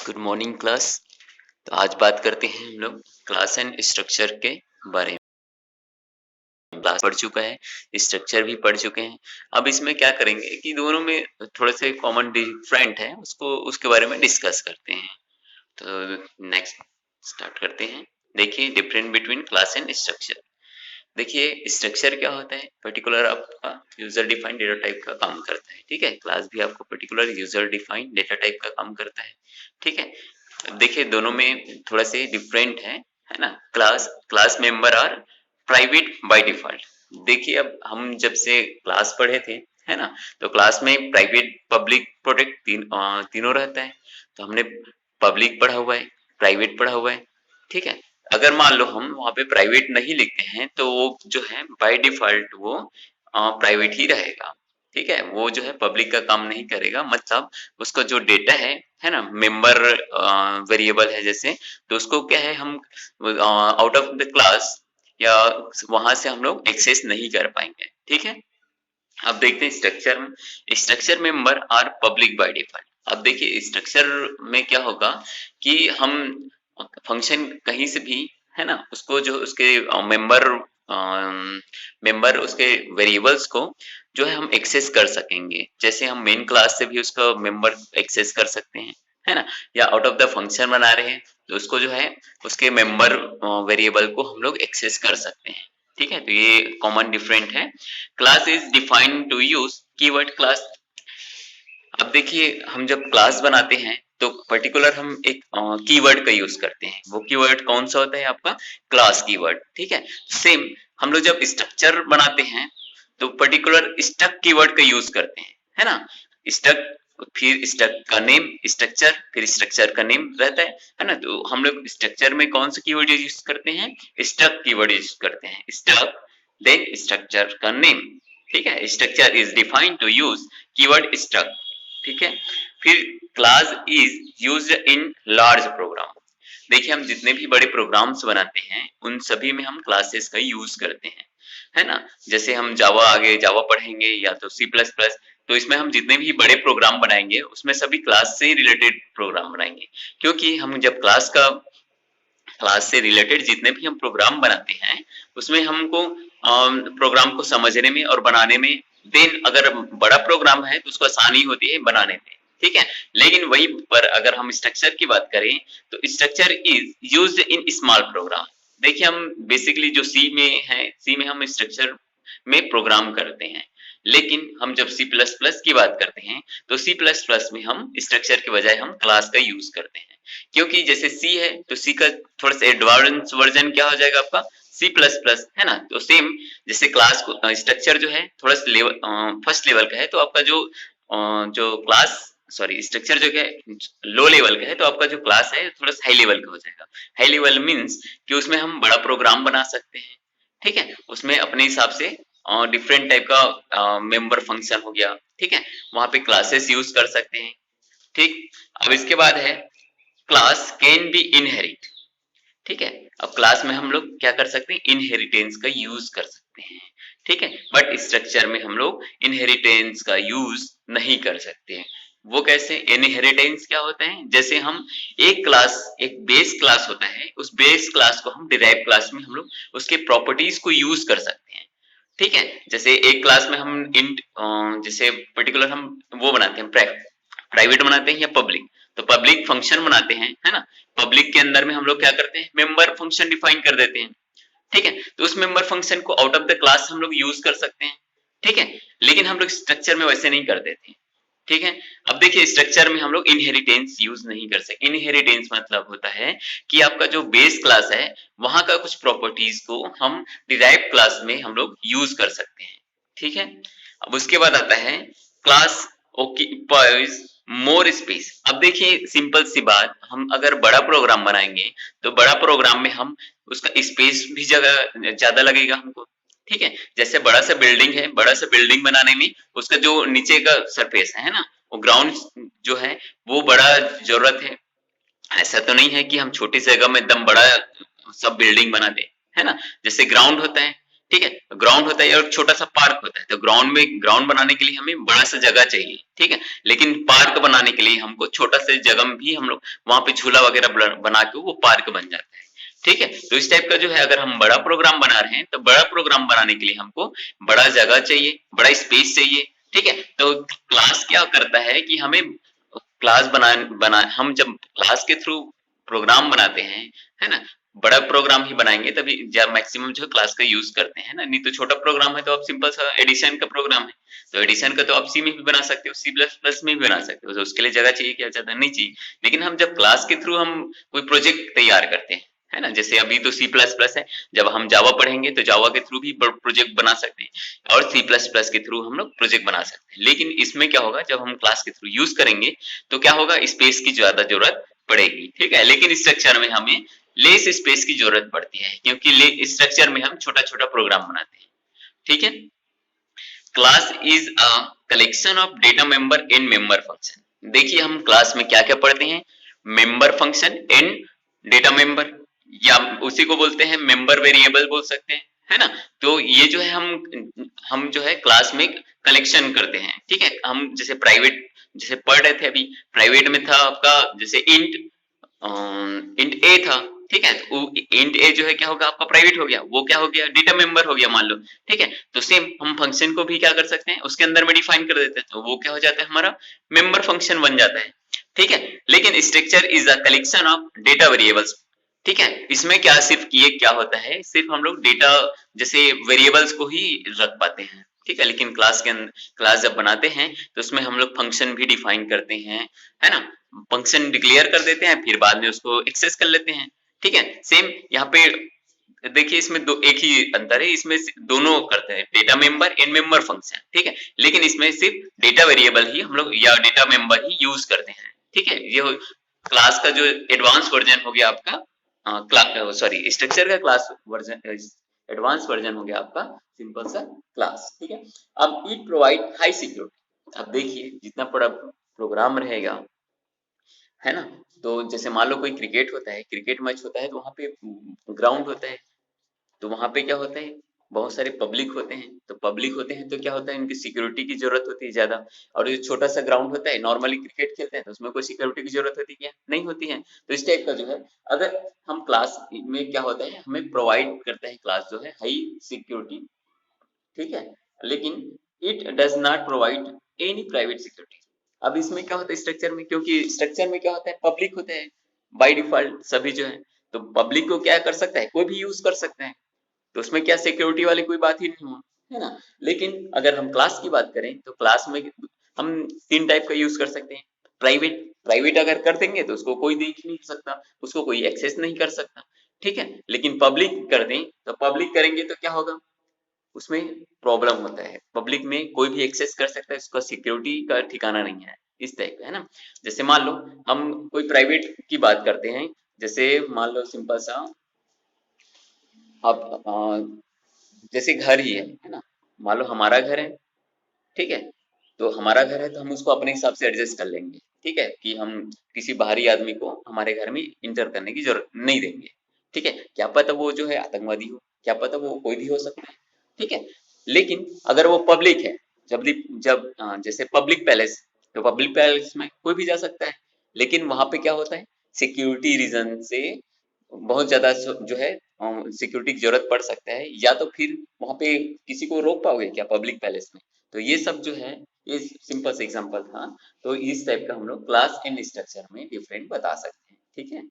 Good morning class. तो आज बात करते हैं हम लोग क्लास एंड स्ट्रक्चर के बारे में। क्लास पढ़ चुका है, स्ट्रक्चर भी पढ़ चुके हैं। अब इसमें क्या करेंगे कि दोनों में थोड़े से कॉमन डिफरेंट है, उसको उसके बारे में डिस्कस करते हैं। तो नेक्स्ट स्टार्ट करते हैं। देखिए different between class and structure. देखिए स्ट्रक्चर क्या होता है, पर्टिकुलर आपका यूजर डिफाइंड डेटा टाइप का काम करता है। ठीक है, क्लास भी आपको particular user defined data type का काम करता है। ठीक है, देखिए दोनों में थोड़ा से डिफरेंट है ना। Class class member are private by default. देखिए अब हम जब से क्लास पढ़े थे, है ना, तो क्लास में प्राइवेट पब्लिक प्रोटेक्ट तीनों रहता है। तो हमने पब्लिक पढ़ा हुआ है, प्राइवेट पढ़ा हुआ है। ठीक है, अगर मान लो हम वहां पे प्राइवेट नहीं लिखते हैं तो वो जो है बाय डिफॉल्ट वो प्राइवेट ही रहेगा। ठीक है, वो जो है पब्लिक का काम नहीं करेगा। मतलब उसका जो डेटा है ना, मेंबर वेरिएबल है जैसे, तो उसको क्या है, हम आउट ऑफ द क्लास या वहां से हम लोग एक्सेस नहीं कर पाएंगे। ठीक है, अब देखते हैं स्ट्रक्चर में। Structure member are public by default. अब देखिए स्ट्रक्चर में क्या होगा कि हम फंक्शन कहीं से भी, है ना, उसको जो उसके मेंबर उसके वेरिएबल्स को जो है हम एक्सेस कर सकेंगे। जैसे हम मेन क्लास से भी उसका मेंबर एक्सेस कर सकते हैं, है ना, या आउट ऑफ द फंक्शन बना रहे हैं तो उसको जो है उसके मेंबर वेरिएबल को हम लोग एक्सेस कर सकते हैं। ठीक है, तो ये कॉमन डिफरेंट है। Class is defined to use keyword class. अब देखिए हम जब क्लास बनाते हैं तो पर्टिकुलर हम एक कीवर्ड का यूज करते हैं। वो कीवर्ड कौन सा होता है आपका, क्लास कीवर्ड। ठीक है, सेम हम लोग जब स्ट्रक्चर बनाते हैं तो पर्टिकुलर स्ट्रक्ट कीवर्ड का यूज करते हैं, है ना। स्ट्रक्ट, फिर स्ट्रक्ट का नेम, स्ट्रक्चर, फिर स्ट्रक्चर का नेम रहता है ना। तो हम लोग स्ट्रक्चर में कौन सा कीवर्ड यूज करते हैं, स्ट्रक्ट कीवर्ड यूज करते हैं। स्ट्रक्ट देन स्ट्रक्चर का नेम। ठीक है, structure is defined to use keyword struct. ठीक है, फिर class is used in large program. देखिए हम जितने भी बड़े प्रोग्राम्स बनाते हैं उन सभी में हम क्लासेस का यूज करते हैं, है ना। जैसे हम जावा, आगे जावा पढ़ेंगे या तो सी प्लस प्लस, तो इसमें हम जितने भी बड़े प्रोग्राम बनाएंगे उसमें सभी क्लास से रिलेटेड प्रोग्राम बनाएंगे। क्योंकि हम जब क्लास से रिलेटेड जितने भी हम प्रोग्राम बनाते हैं उसमें हमको प्रोग्राम को समझने में और बनाने में, देन अगर बड़ा प्रोग्राम है तो उसको आसानी होती है बनाने में। ठीक है, लेकिन वही पर अगर हम स्ट्रक्चर की बात करें तो structure is used in small program. देखिए हम बेसिकली जो सी में है, सी में हम स्ट्रक्चर में प्रोग्राम करते हैं। लेकिन हम जब सी प्लस प्लस की बात करते हैं तो सी प्लस प्लस में हम स्ट्रक्चर के बजाय हम क्लास का यूज करते हैं। क्योंकि जैसे सी है तो सी का थोड़ा सा एडवांस वर्जन क्या हो जाएगा आपका, सी प्लस प्लस, है ना। तो सेम जैसे क्लास को स्ट्रक्चर जो है थोड़ा सा लेवल फर्स्ट लेवल का है, तो आपका जो क्लास सॉरी स्ट्रक्चर जो है लो लेवल का है, तो आपका जो क्लास है थोड़ा सा हाई लेवल का हो जाएगा। हाई लेवल मीन्स कि उसमें हम बड़ा प्रोग्राम बना सकते हैं। ठीक है, उसमें अपने हिसाब से डिफरेंट टाइप का मेंबर फंक्शन हो गया। ठीक है, वहां पे क्लासेस यूज कर सकते हैं। ठीक, अब इसके बाद है क्लास कैन बी इनहेरिट। ठीक है, अब क्लास में हम लोग क्या कर सकते हैं, इनहेरिटेंस का यूज कर सकते हैं। ठीक है, बट स्ट्रक्चर में हम लोग इनहेरिटेंस का यूज नहीं कर सकते हैं। वो कैसे, इनहेरिटेंस क्या होता है, जैसे हम एक क्लास, एक बेस क्लास होता है, उस बेस क्लास को हम डिराइव क्लास में हम लोग उसके प्रॉपर्टीज को यूज कर सकते हैं। ठीक है, जैसे एक क्लास में हम इंट जैसे पर्टिकुलर हम वो बनाते हैं, प्राइवेट बनाते हैं या पब्लिक, तो पब्लिक फंक्शन बनाते हैं, है ना। पब्लिक के अंदर में हम लोग क्या करते हैं, मेंबर फंक्शन डिफाइन कर देते हैं। ठीक है, तो उस मेंबर फंक्शन को आउट ऑफ द क्लास हम लोग यूज कर सकते हैं। ठीक है, लेकिन हम लोग स्ट्रक्चर में वैसे नहीं कर देते। ठीक है, अब देखिए स्ट्रक्चर में हम लोग इनहेरिटेंस यूज नहीं कर सकते। इनहेरिटेंस मतलब होता है कि आपका जो बेस क्लास है वहां का कुछ प्रॉपर्टीज को हम डिराइव क्लास में हम लोग यूज कर सकते हैं। ठीक है, अब उसके बाद आता है क्लास occupies मोर स्पेस। अब देखिए सिंपल सी बात, हम अगर बड़ा प्रोग्राम बनाएंगे तो बड़ा प्रोग्राम में हम उसका स्पेस भी जगह ज्यादा लगेगा हमको। ठीक है, जैसे बड़ा सा बिल्डिंग है, बड़ा सा बिल्डिंग बनाने में उसका जो नीचे का सरफेस है ना, वो ग्राउंड जो है वो बड़ा जरूरत है। ऐसा तो नहीं है कि हम छोटी सी जगह में एकदम बड़ा सब बिल्डिंग बना दे, है ना। जैसे ग्राउंड होता है, ठीक है, ग्राउंड होता है और छोटा सा पार्क होता है। तो ग्राउंड बनाने के लिए हमें बड़ा सा जगह चाहिए, ठीक है, लेकिन पार्क बनाने के लिए हमको छोटा सा जगह में भी हम लोग वहां पे झूला वगैरह बना के वो पार्क बन जाता है। ठीक है, तो इस टाइप का जो है अगर हम बड़ा प्रोग्राम बना रहे हैं तो बड़ा प्रोग्राम बनाने के लिए हमको बड़ा जगह चाहिए, बड़ा स्पेस चाहिए। ठीक है, तो क्लास क्या करता है कि हमें क्लास बना हम जब क्लास के थ्रू प्रोग्राम बनाते हैं, है ना, बड़ा प्रोग्राम ही बनाएंगे तभी जब मैक्सिमम जो क्लास का यूज करते हैं ना, नहीं तो छोटा प्रोग्राम है तो आप सिंपल सा एडिशन का प्रोग्राम है तो एडिशन का तो आप सी में भी बना सकते हो, सी प्लस प्लस में भी बना सकते हो, तो उसके लिए जगह चाहिए क्या, ज्यादा नहीं चाहिए। लेकिन हम जब क्लास के थ्रू हम कोई प्रोजेक्ट तैयार करते हैं, है ना, जैसे अभी तो सी प्लस प्लस है, जब हम जावा पढ़ेंगे तो जावा के थ्रू भी प्रोजेक्ट बना सकते हैं और सी प्लस प्लस के थ्रू हम लोग प्रोजेक्ट बना सकते हैं। लेकिन इसमें क्या होगा, जब हम क्लास के थ्रू यूज करेंगे तो क्या होगा, स्पेस की ज्यादा जरूरत पड़ेगी। ठीक है, लेकिन इस स्ट्रक्चर में हमें लेस स्पेस की जरूरत पड़ती है क्योंकि स्ट्रक्चर में हम छोटा छोटा प्रोग्राम बनाते हैं। ठीक है, class is a collection of data member in member function. देखिए हम क्लास में क्या क्या पढ़ते हैं, member function in data member, या उसी को बोलते हैं मेंबर वेरिएबल बोल सकते हैं, है ना। तो ये जो है हम जो है क्लास में कलेक्शन करते हैं। ठीक है, हम जैसे प्राइवेट जैसे पढ़ रहे थे अभी, प्राइवेट में था आपका जैसे इंट ए था। ठीक है, तो इंट ए जो है क्या होगा, आपका प्राइवेट हो गया, वो क्या हो गया, डेटा मेंबर हो गया मान लो। ठीक है, तो सेम हम फंक्शन को भी क्या कर सकते हैं, उसके अंदर में डिफाइन कर देते हैं, तो वो क्या हो जाता है, हमारा मेंबर फंक्शन बन जाता है। ठीक है, लेकिन structure is a collection of data variables. ठीक है, इसमें क्या सिर्फ ये क्या होता है, सिर्फ हम लोग डेटा जैसे वेरिएबल्स को ही रख पाते हैं। ठीक है, लेकिन क्लास जब बनाते हैं तो उसमें हम लोग फंक्शन भी डिफाइन करते हैं, है ना, फंक्शन डिक्लेयर कर देते हैं, फिर बाद में उसको एक्सेस कर लेते हैं। ठीक है, सेम यहाँ पे देखिए इसमें दो एक ही अंतर है, इसमें दोनों करते हैं, data member and member function. ठीक है, लेकिन इसमें सिर्फ डेटा वेरिएबल ही हम लोग या डेटा मेंबर ही यूज करते हैं। ठीक है, ये क्लास का जो एडवांस वर्जन हो गया आपका, सॉरी स्ट्रक्चर का क्लास वर्जन, एडवांस वर्जन हो गया आपका सिंपल सा क्लास। ठीक है, अब इट प्रोवाइड हाई सिक्योरिटी। अब देखिए जितना बड़ा प्रोग्राम रहेगा, है ना, तो जैसे मान लो कोई क्रिकेट होता है, क्रिकेट मैच होता है तो वहां पे ग्राउंड होता है, तो वहां पे क्या होता है, बहुत सारे पब्लिक होते हैं, तो पब्लिक होते हैं तो क्या होता है, इनकी सिक्योरिटी की जरूरत होती है ज्यादा। और ये छोटा सा ग्राउंड होता है, नॉर्मली क्रिकेट खेलते हैं तो उसमें कोई सिक्योरिटी की जरूरत होती है क्या, नहीं होती है। तो इस टाइप का जो है, अगर हम क्लास में क्या होता है, हमें प्रोवाइड करता है क्लास जो है हाई सिक्योरिटी। ठीक है, लेकिन it does not provide any private security. अब इसमें क्या होता है स्ट्रक्चर में, क्योंकि स्ट्रक्चर में क्या होता है, पब्लिक होते हैं बाय डिफॉल्ट सभी जो है, तो पब्लिक को क्या कर सकता है, कोई भी यूज कर सकता है, तो उसमें क्या सिक्योरिटी वाली कोई बात ही नहीं हुआ, है ना। लेकिन अगर हम क्लास की बात करें तो क्लास में हम तीन टाइप का यूज कर सकते हैं। प्राइवेट प्राइवेट अगर कर देंगे तो उसको कोई देख नहीं सकता, उसको कोई एक्सेस नहीं कर सकता। ठीक है, लेकिन पब्लिक कर दें तो पब्लिक करेंगे तो क्या होगा, उसमें प्रॉब्लम होता है, पब्लिक में कोई भी एक्सेस कर सकता है, उसका सिक्योरिटी का ठिकाना नहीं है, इस टाइप का, है ना। जैसे मान लो हम कोई प्राइवेट की बात करते हैं, जैसे मान लो सिंपल सा आप जैसे घर ही है ना, मान लो हमारा घर है। ठीक है, तो हमारा घर है तो हम उसको अपने हिसाब से एडजस्ट कर लेंगे। ठीक है, कि हम किसी बाहरी आदमी को हमारे घर में इंटर करने की जरूरत नहीं देंगे। ठीक है, क्या पता वो जो है आतंकवादी हो, क्या पता वो कोई भी हो सकता है। ठीक है, लेकिन अगर वो पब्लिक है, जब जब जैसे पब्लिक पैलेस, तो पब्लिक पैलेस में कोई भी जा सकता है, लेकिन वहां पे क्या होता है, सिक्योरिटी रीजन से बहुत ज्यादा जो है सिक्योरिटी की जरूरत पड़ सकता है, या तो फिर वहां पे किसी को रोक पाओगे क्या पब्लिक पैलेस में। तो ये सब जो है, ये सिंपल से एग्जांपल था। तो इस टाइप का हम लोग क्लास एंड स्ट्रक्चर में डिफरेंट बता सकते हैं। ठीक है।